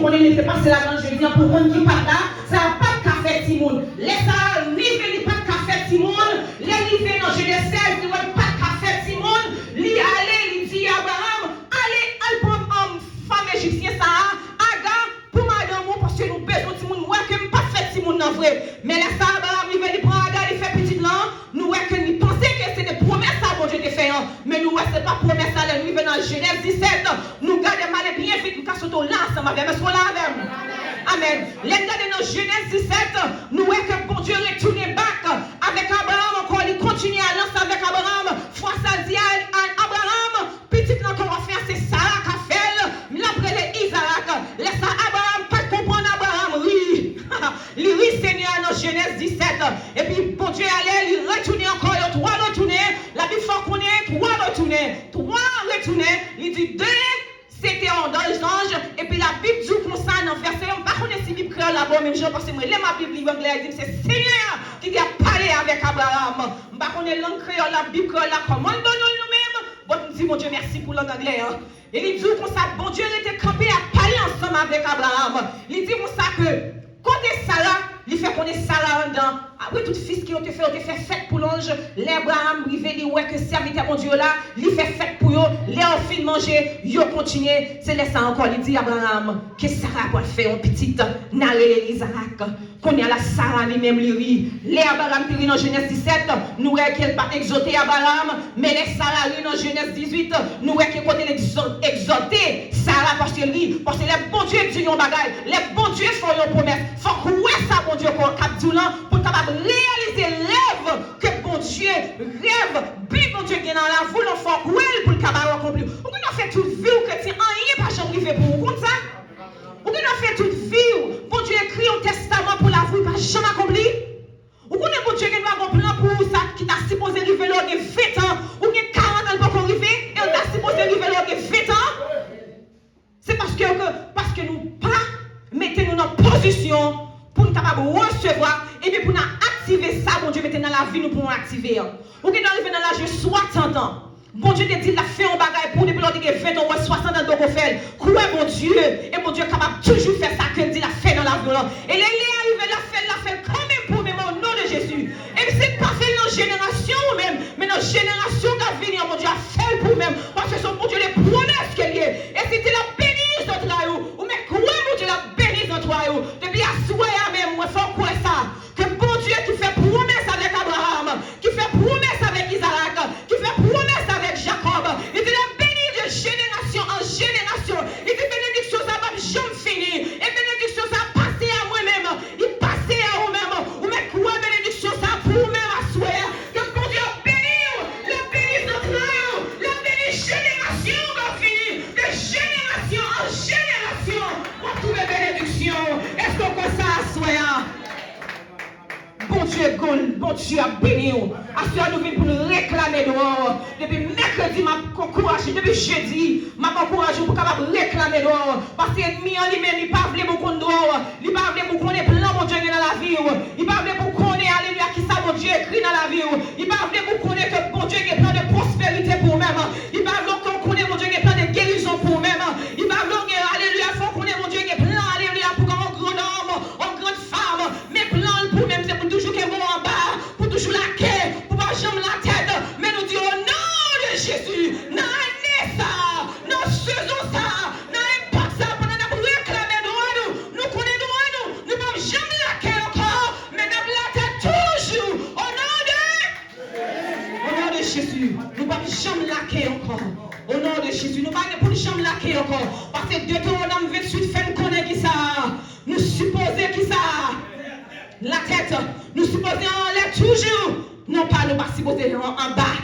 qu'on n'était pas là quand je dis pour monde qui pas là, ça n'a pas de café Timon. Laisse ça, livre pas de café Timon. Les livres dans Genèse 16, il n'y a pas de café Timon. Li allez, il dit à Abraham, allez, prendre femme égyptienne ça, Agar, pour madame, parce que nous besoin de Timon. Ouais, que pas fait Timon non vrai. Mais laisse ça, Abraham, il prend Agar, il fait petit là. Nous, ouais, que nous pensons que c'est des promesses à bon Dieu de faire. Mais nous, ouais, c'est pas promesse à lui, dans Genèse 17. Nous gardons mal bien vite, nous cassons tout là ensemble avec nous. Amen. Les gars dans Genèse 17, nous voyons que bon Dieu retourne back avec Abraham, encore il continue à lancer avec Abraham. Fois ça dit à Abraham, petite encore faire c'est Sarah qui a fait, l'après les Isaac. Laisse Abraham pas comprendre Abraham, oui. Il Seigneur dans Genèse 17. Et puis bon Dieu allait, il retourne encore, il trois retourner. La Bible faut qu'on ait trois retourner. Il dit deux. C'était dans les anges, et puis la Bible dit comme ça dans verset 1, par contre, si la Bible créole là-bas, même genre, parce que moi, ma Bible livre anglais, dit c'est Seigneur qui a parlé avec Abraham. Par contre, langue créole, la Bible créole là, comment nous-mêmes, bon, nous disons, mon Dieu, merci pour langue anglais. Et il dit comme ça, bon Dieu, il était campé à parler ensemble avec Abraham. Il dit comme ça que, quand Sarah, il fait qu'on est Sarah en dedans. Après tout fils qui ont fait fête pour l'ange. L'Abraham, il veut dire ouais que serviteur mon Dieu là, il fait fête pour eux. Les enfants manger, ils continuent. C'est laissé encore, il dit Abraham, que Sarah va faire un petit narré Isaac. Qu'on est à la Sarah lui-même, lui. Les Abraham qui dans Genèse 17, nous voyons qu'elle pas exhorter Abraham, mais les Sarah dans Genèse 18, nous voyons qu'elle côté exhorter Sarah parce que les bons dieux disent un bagage, les bons dieux font une promesse. Faut croire ça, bon Dieu, pour capable réaliser rêve que bon Dieu rêve, bien bon Dieu qui est dans la voûte, il faut croire pour le capable accomplir. Ou qu'on a fait toute vie ou que rien pas jamais arrivé pour vous, comme ça? Ou qu'on a fait toute vie, bon Dieu écrit un testament pour la voûte, pas jamais accompli? Ou qu'on a bon Dieu qui a un plan pour ça, qui t'a supposé arriver là, qui 20 ans, ou qui 40 ans pour arriver, et on t'a supposé arriver là, qui 20 ans? C'est parce que nous pas mettez-nous dans position pour nous capables recevoir et bien pour nous activer ça, bon Dieu, mettez dans la vie, nous pouvons activer. Ou qui arrive dans l'âge de 60 ans. Bon Dieu te dit, il a fait un bagage pour depuis lors 20 ans ou 60 ans de faire. Quoi, bon Dieu, et bon Dieu est capable toujours faire ça que dit la fait dans la vie. Et les arrivé, la fait quand même pour même au nom de Jésus. Et c'est pas fait dans la génération même, mais dans la génération qui va venir, mon Dieu a fait pour même. Parce que son bon Dieu les promesses qu'il y a. Et c'était la bénisse dans toi, ou mais quoi, mon Dieu, la bénisse dans toi. Depuis à souhait même, moi, faut quoi ça? Que bon Dieu qui fait promesse avec Abraham, qui fait promesse avec Isaac, qui fait promesse avec Jacob. Il dit la bénisse de génération en génération. Il dit bénédiction ça va jamais finir. Et bénédiction ça passer à moi-même. Il passait à vous-même. Ou mais quoi bénédiction ça pour vous-même à souhait. Que bon Dieu bénisse, la bénisse notre âme, la bénisse génération va finir. De génération en génération. On trouve bénédiction. Est-ce qu'on peut ça à souhait? Bon Dieu a béni. Assurez nous venons pour nous réclamer dehors. Depuis mercredi, m'a encouragé. Depuis jeudi, m'a encouragé pour capable réclamer dehors. Parce que l'ennemi en lui-même, il parle beaucoup dehors. Il parle beaucoup qu'on est plein, mon Dieu, dans la vie. Il parle beaucoup qu'on est, alléluia, qui ça, mon Dieu, écrit dans la vie. Il parle beaucoup qu'on est que bon Dieu, il y a plein de prospérité pour nous-mêmes. Il parle beaucoup qu'on est, mon Dieu, il y a plein de guérison pour nous-mêmes. Il parle beaucoup, alléluia, il faut qu'on est, mon Dieu, il y a plein, alléluia, pour un grand homme, une grande femme. Mais plein pour nous-mêmes, c'est pour toujours qu'il y ait bon en bas, pour toujours la quai, pour pas jamais la tête. Mais nous disons au nom de Jésus, non, ça, non, faisons ça, non, pas ça, pendant que nous réclamons nous connaissons nous ne pouvons jamais la quai encore, mais nous la tête toujours, au nom de Jésus, nous ne pouvons jamais la quai encore. Au nom de Jésus, nous ne pouvons pas jamais la quai encore. Parce que Deutéronome 28 fait nous connaître qui ça. Nous supposons qui ça. La tête, nous supposons en l'air toujours. Non pas nous pas supposons en bas.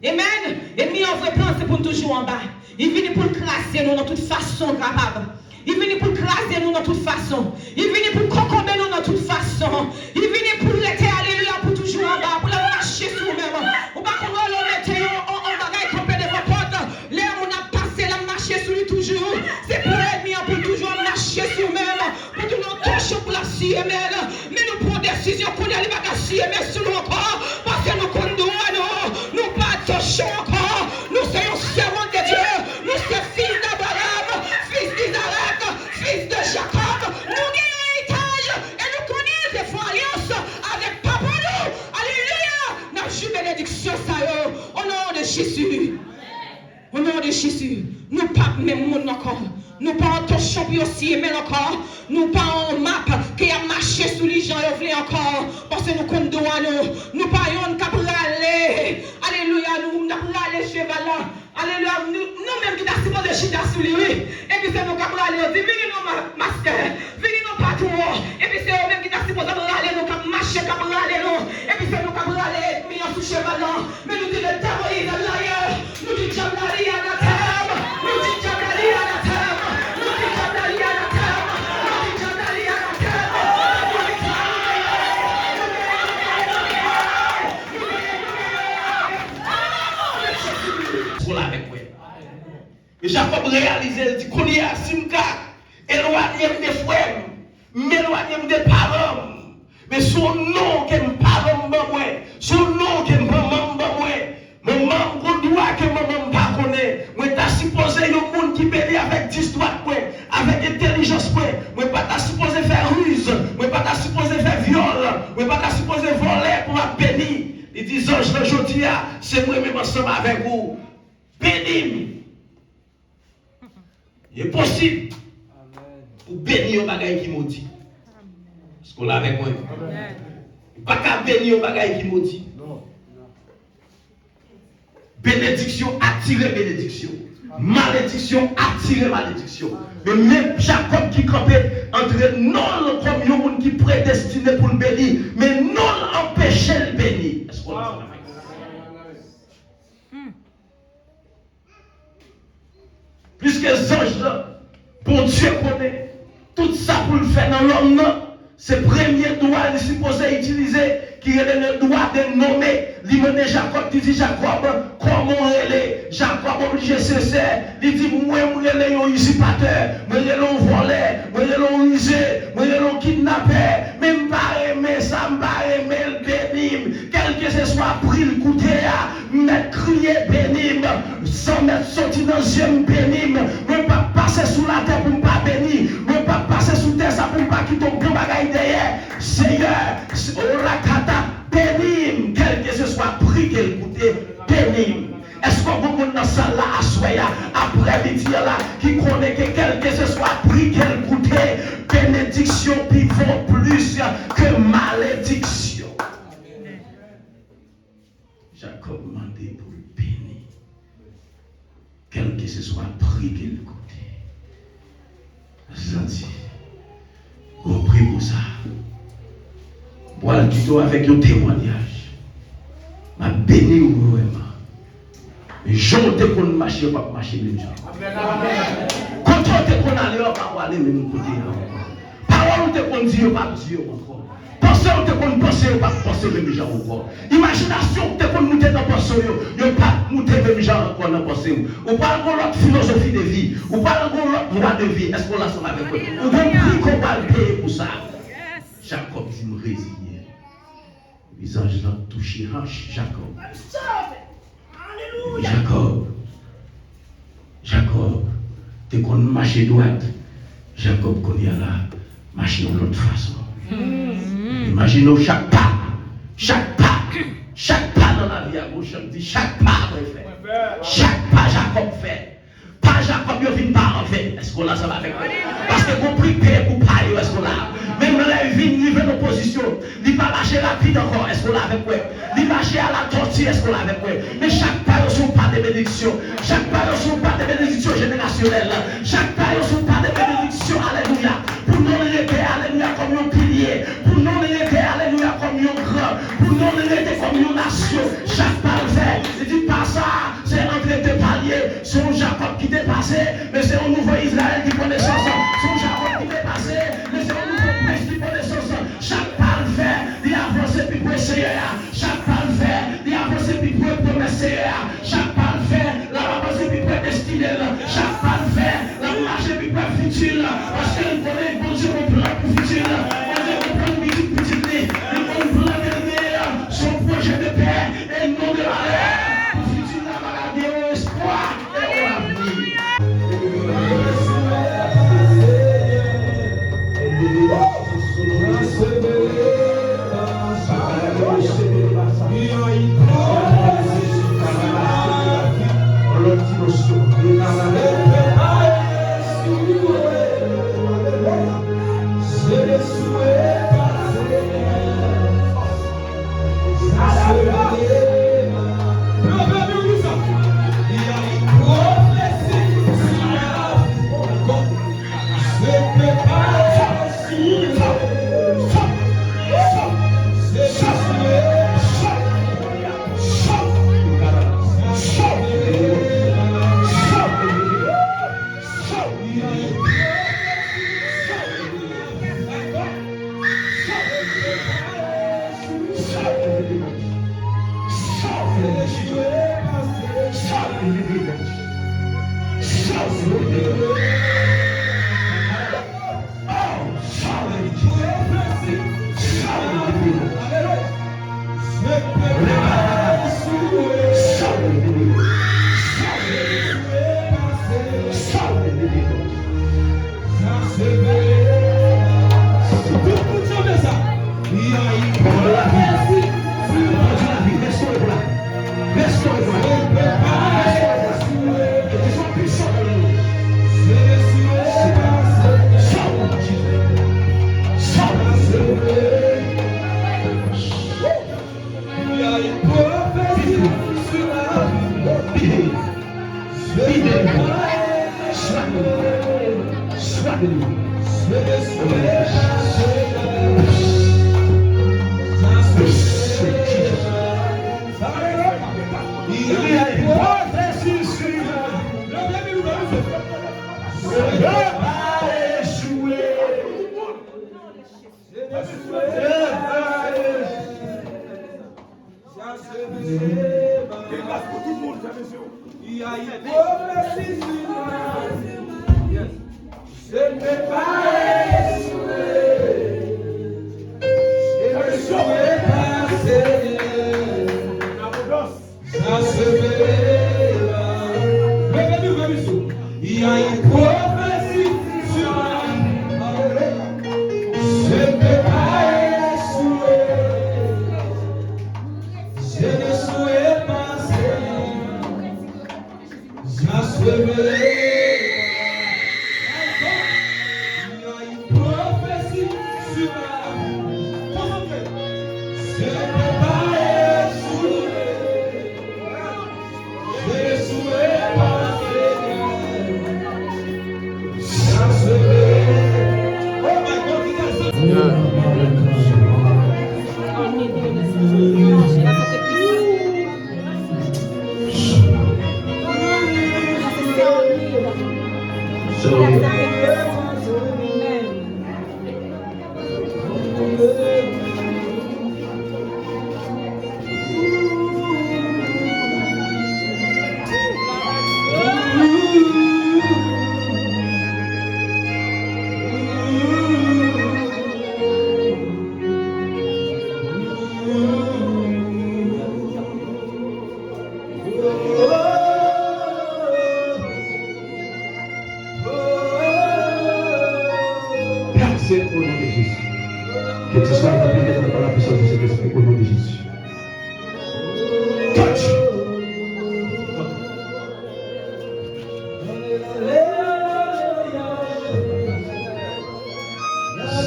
Amen. Et mis en vrai plan, c'est pour nous toujours en bas. Il vient pour classer nous dans toute façon capable. Il vient pour classer nous dans toute façon. Il vient pour concomber nous dans toute façon. Il vient pour l'été, alléluia, pour toujours en bas, pour la marcher sur nous-mêmes. Ou pas qu'on va le mettre en bagaille complet de vos potes. L'air on a passé la marcher sur lui toujours. C'est pour l'ennemi pour toujours marcher sur nous-mêmes. Pour toujours toucher pour la CML. Mais nous prenons décision qu'on a les bagages CML sur nous encore. Parce que nous condamnons, nous pas touchons encore. Nous sommes servants de Dieu. Nous sommes fils d'Abraham, fils d'Isaac, fils de Jacob. encore. Nous pas en torchon pour aussi aimer encore. Nous pas en map qui a marché sous les gens et voulez encore. Parce que nous comptons nous. Nous pas yon cap aller. Alléluia, nous n'avons pas aller cheval là. Alléluia, nous-mêmes qui t'as supposé chita sous lui. Et puis c'est nous cap aller. On dit, venez nous masque. Venez nous patron. Et puis c'est eux-mêmes qui t'as supposé aller. Nous cap marcher, cap aller nous. Et puis c'est nous cap aller. Mais on sous cheval là. Mais nous disons le terrorisme là. Nous disons Jamlari à la terre. Nous disons Jamlari à la terre. Mais Jacob réalisait, il dit qu'on y a Simka, éloigné des frères, m'éloigné des parents. Mais son nom qui est parent, son nom qui est maman, maman qu'on doit que maman pas connaît. Moi t'as supposé un monde qui bénit avec histoire, avec intelligence, moi pas t'as supposé faire ruse, moi pas t'as supposé faire viol, moi pas t'as supposé voler pour ma bénir. Il dit ange le jeudi, c'est moi-même ensemble avec vous. Bénis. Il est possible pour bénir un bagage qui maudit. Est-ce qu'on l'a avec moi? Il n'y a pas qu'à bénir un bagage qui maudit. Bénédiction attire bénédiction. Malédiction attire malédiction. Mais même Jacob qui campait entre non comme un monde qui prédestiné pour le bénir, mais non empêcher le bénir. Est-ce qu'on l'a avec moi? Puisque les anges là, bon Dieu connaît tout ça pour le faire dans l'homme, c'est le premier droit qu'il est supposé utiliser, qui est le droit de nommer. Il mène Jacob, il dit Jacob, comment il est? Jacob obligé de cesser. Il dit moi, je suis un usurpateur, moi, je suis un voleur, moi, je suis un rusé, moi, je suis un kidnappeur. Même pas aimer ça, pas aimer le bénim. Quel que ce soit, pris le côté, mettre crier bénim, sans mettre sorti dans le ciel bénim. Je ne pas passer sous la terre pour ne pas bénir. Je ne pas passer sous la terre pour ne pas quitter ton bon bagage derrière. Seigneur, Orakata, bénim, quel que ce soit, pris quel côté, bénim. Est-ce qu'on vous montre dans ça là à soya, après midi là, qui connaît que quel que ce soit, pris quel côté, bénédiction qui vaut plus que malédiction. Jacob m'a demandé pour le bénir, quel que ce soit, pris quel côté. Senti, on prie pour ça. Bois le tuto avec un témoignage. M'a béni ou vraiment. Mais j'en te qu'on marche, pas marcher même gens. Quand on te qu'on aller, on va aller même côté. Parole te qu'on dit, pas dire encore. Pensez on te qu'on penser, pas penser même gens encore. Imagination te qu'on nous dans penser, yo pas nous même gens encore dans penser. Ou pas l'autre philosophie de vie, ou pas l'autre droit de vie. Est-ce qu'on l'a ensemble avec eux? Ou bien prix qu'on va payer pour ça. Jacob dit me résigner. Les anges l'ont touché hanche Jacob. Jacob, tu qu'on marche droite. Jacob qu'on y a là, marcher de l'autre façon. Imaginez chaque pas dans la vie à gauche, on dit chaque pas fait. Chaque pas Jacob fait. Pas Jacob, il vient pas en fait. Est-ce qu'on a ça avec moi? Parce que vous priez pour payer, est-ce qu'on a? Même là, il vient livrer nos positions. Il va marcher rapide encore, est-ce qu'on a avec moi? Il marcher à la tortue, est-ce qu'on a avec moi? Mais chaque pas, ils ne sont pas de bénédiction. Chaque pas, ils ne sont pas de bénédiction générationnelle. Chaque pas, ils ne sont pas de bénédiction, alléluia. Pour nous, les était, alléluia, comme un pilier. Pour nous, les était, alléluia, comme un grand. Pour nous, les était comme une nation. Chaque pas le fait. Il dit pas ça, c'est entre deux paliers. C'est un Jacob qui t'est passé, mais c'est un nouveau Israël qui connaît ça. C'est un Jacob qui t'est passé, mais c'est un nouveau prince qui connaît ça. Chaque pas le fait, il avance et puis pour essayer. Chaque pas le fait, il avance et puis pour promettre. Chaque pas le fait, la avance et puis pour destiner. Chaque pas le fait, la marche et puis pour futur. Parce qu'il connaît bon Dieu mon plan pour futur. Bon Dieu mon plan pour petite vie. Il connaît un plan de meilleur, son projet de paix et non de malheur. Pour futur, la maladie au espoir et au avenir.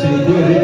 Senhor,